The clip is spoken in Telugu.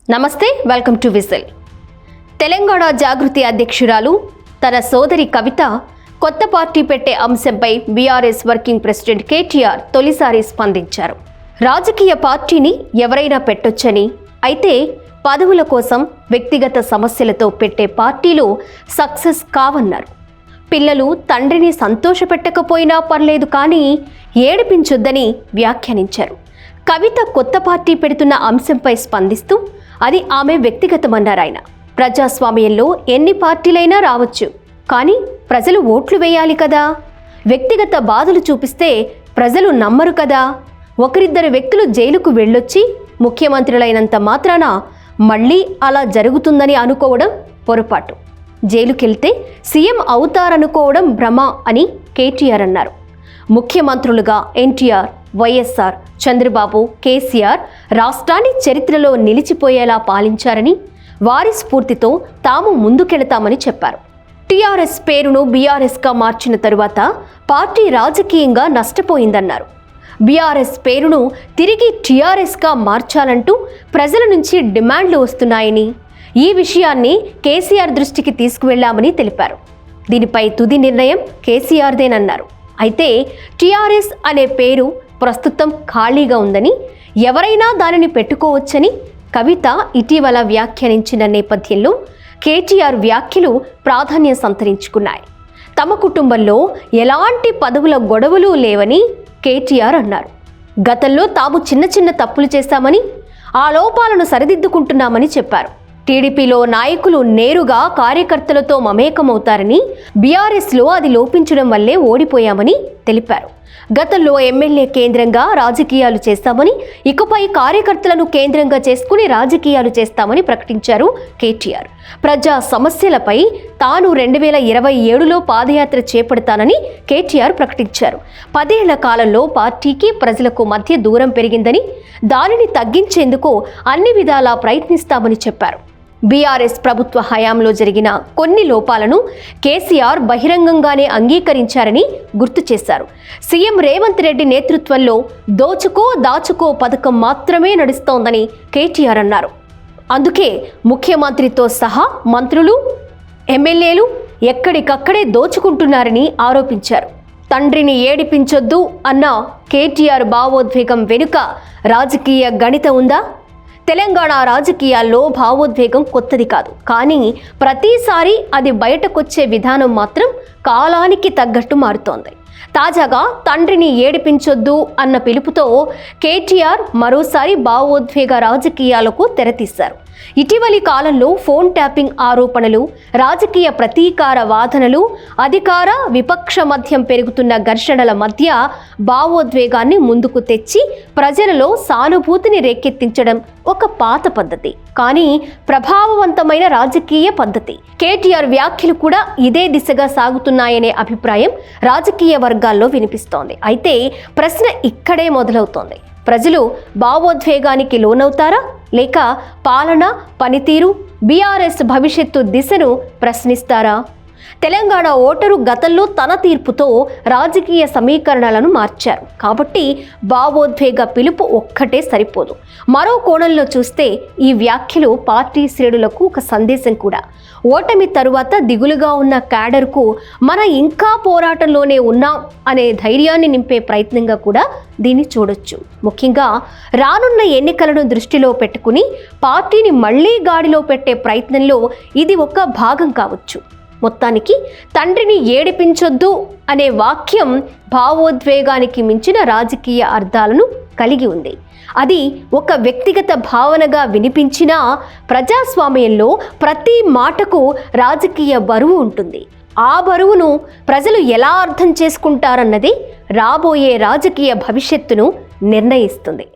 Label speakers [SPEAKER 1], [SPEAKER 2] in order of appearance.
[SPEAKER 1] నమస్తే, వెల్కమ్ టు విజిల్. తెలంగాణ జాగృతి అధ్యక్షురాలు తన సోదరి కవిత కొత్త పార్టీ పెట్టే అంశంపై బీఆర్ఎస్ వర్కింగ్ ప్రెసిడెంట్ కేటీఆర్ తొలిసారి స్పందించారు. రాజకీయ పార్టీని ఎవరైనా పెట్టొచ్చని, అయితే పదవుల కోసం వ్యక్తిగత సమస్యలతో పెట్టే పార్టీలు సక్సెస్ కావన్నారు. పిల్లలు తండ్రిని సంతోషపెట్టకపోయినా పర్లేదు కానీ ఏడిపించొద్దని వ్యాఖ్యానించారు. కవిత కొత్త పార్టీ పెడుతున్న అంశంపై స్పందిస్తూ అది ఆమె వ్యక్తిగతమన్నారాయన. ప్రజాస్వామ్యంలో ఎన్ని పార్టీలైనా రావచ్చు, కానీ ప్రజలు ఓట్లు వేయాలి కదా. వ్యక్తిగత బాధలు చూపిస్తే ప్రజలు నమ్మరు కదా. ఒకరిద్దరు వ్యక్తులు జైలుకు వెళ్ళొచ్చి ముఖ్యమంత్రులైనంత మాత్రాన మళ్ళీ అలా జరుగుతుందని అనుకోవడం పొరపాటు. జైలుకెళ్తే సీఎం అవుతారనుకోవడం భ్రమ అని కేటీఆర్ అన్నారు. ముఖ్యమంత్రులుగా ఎన్టీఆర్, వైఎస్ఆర్, చంద్రబాబు, కేసీఆర్ రాష్ట్రాన్ని చరిత్రలో నిలిచిపోయేలా పాలించారని, వారి స్ఫూర్తితో తాము ముందుకెళతామని చెప్పారు. టీఆర్ఎస్ పేరును బీఆర్ఎస్గా మార్చిన తరువాత పార్టీ రాజకీయంగా నష్టపోయిందన్నారు. బీఆర్ఎస్ పేరును తిరిగి టీఆర్ఎస్గా మార్చాలంటూ ప్రజల నుంచి డిమాండ్లు వస్తున్నాయని, ఈ విషయాన్ని కేసీఆర్ దృష్టికి తీసుకువెళ్లామని తెలిపారు. దీనిపై తుది నిర్ణయం కేసీఆర్దేనన్నారు. అయితే టీఆర్ఎస్ అనే పేరు ప్రస్తుతం ఖాళీగా ఉందని, ఎవరైనా దానిని పెట్టుకోవచ్చని కవిత ఇటీవల వ్యాఖ్యానించిన నేపథ్యంలో కేటీఆర్ వ్యాఖ్యలు ప్రాధాన్యం సంతరించుకున్నాయి. తమ కుటుంబంలో ఎలాంటి పదవుల గొడవలు లేవని కేటీఆర్ అన్నారు. గతంలో తాము చిన్న తప్పులు చేశామని, ఆ లోపాలను సరిదిద్దుకుంటున్నామని చెప్పారు. టీడీపీలో నాయకులు నేరుగా కార్యకర్తలతో మమేకమవుతారని, బీఆర్ఎస్లో అది లోపించడం వల్లే ఓడిపోయామని తెలిపారు. గతంలో ఎమ్మెల్యే కేంద్రంగా రాజకీయాలు చేస్తామని, ఇకపై కార్యకర్తలను కేంద్రంగా చేసుకుని రాజకీయాలు చేస్తామని ప్రకటించారు కేటీఆర్. ప్రజా సమస్యలపై తాను 2027లో పాదయాత్ర చేపడతానని కేటీఆర్ ప్రకటించారు. 10 ఏళ్ల కాలంలో పార్టీకి ప్రజలకు మధ్య దూరం పెరిగిందని, దానిని తగ్గించేందుకు అన్ని విధాలా ప్రయత్నిస్తామని చెప్పారు. బీఆర్ఎస్ ప్రభుత్వ హయాంలో జరిగిన కొన్ని లోపాలను కేసీఆర్ బహిరంగంగానే అంగీకరించారని గుర్తు చేశారు. సీఎం రేవంత్ రెడ్డి నేతృత్వంలో దాచుకో పథకం మాత్రమే నడుస్తోందని కేటీఆర్ అన్నారు. అందుకే ముఖ్యమంత్రితో సహా మంత్రులు, ఎమ్మెల్యేలు ఎక్కడికక్కడే దోచుకుంటున్నారని ఆరోపించారు. తండ్రిని ఏడిపించొద్దు అన్న కేటీఆర్ భావోద్వేగం వెనుక రాజకీయ గణిత ఉందా? తెలంగాణ రాజకీయాల్లో భావోద్వేగం కొత్తది కాదు, కానీ ప్రతిసారి అది బయటకొచ్చే విధానం మాత్రం కాలానికి తగ్గట్టు మారుతోంది. తాజాగా తండ్రిని ఏడిపించొద్దు అన్న పిలుపుతో కేటీఆర్ మరోసారి భావోద్వేగ రాజకీయాలకు తెరతీశారు. ఇటీవలి కాలంలో ఫోన్ ట్యాపింగ్ ఆరోపణలు, రాజకీయ ప్రతీకార వాదనలు, అధికార విపక్ష మధ్యం పెరుగుతున్న ఘర్షణల మధ్య భావోద్వేగాన్ని ముందుకు తెచ్చి ప్రజలలో సానుభూతిని రేకెత్తించడం ఒక పాత పద్ధతి, కానీ ప్రభావవంతమైన రాజకీయ పద్ధతి. కేటీఆర్ వ్యాఖ్యలు కూడా ఇదే దిశగా సాగుతున్నాయనే అభిప్రాయం రాజకీయ వర్గాల్లో వినిపిస్తోంది. అయితే ప్రశ్న ఇక్కడే మొదలవుతోంది. ప్రజలు భావోద్వేగానికి లోనవుతారా, లేక పాలన, పనితీరు, బీఆర్ఎస్ భవిష్యత్తు దిశను ప్రశ్నిస్తారా? తెలంగాణ ఓటరు గతంలో తన తీర్పుతో రాజకీయ సమీకరణలను మార్చారు. కాబట్టి భావోద్వేగ పిలుపు ఒక్కటే సరిపోదు. మరో కోణంలో చూస్తే ఈ వ్యాఖ్యలు పార్టీ శ్రేణులకు ఒక సందేశం కూడా. ఓటమి తరువాత దిగులుగా ఉన్న క్యాడర్కు మన ఇంకా పోరాటంలోనే ఉన్నాం అనే ధైర్యాన్ని నింపే ప్రయత్నంగా కూడా దీన్ని చూడొచ్చు. ముఖ్యంగా రానున్న ఎన్నికలను దృష్టిలో పెట్టుకుని పార్టీని మళ్లీ గాడిలో పెట్టే ప్రయత్నంలో ఇది ఒక భాగం కావచ్చు. మొత్తానికి తండ్రిని ఏడిపించొద్దు అనే వాక్యం భావోద్వేగానికి మించిన రాజకీయ అర్థాలను కలిగి ఉంది. అది ఒక వ్యక్తిగత భావనగా వినిపించినా ప్రజాస్వామ్యంలో ప్రతి మాటకు రాజకీయ బరువు ఉంటుంది. ఆ బరువును ప్రజలు ఎలా అర్థం చేసుకుంటారన్నది రాబోయే రాజకీయ భవిష్యత్తును నిర్ణయిస్తుంది.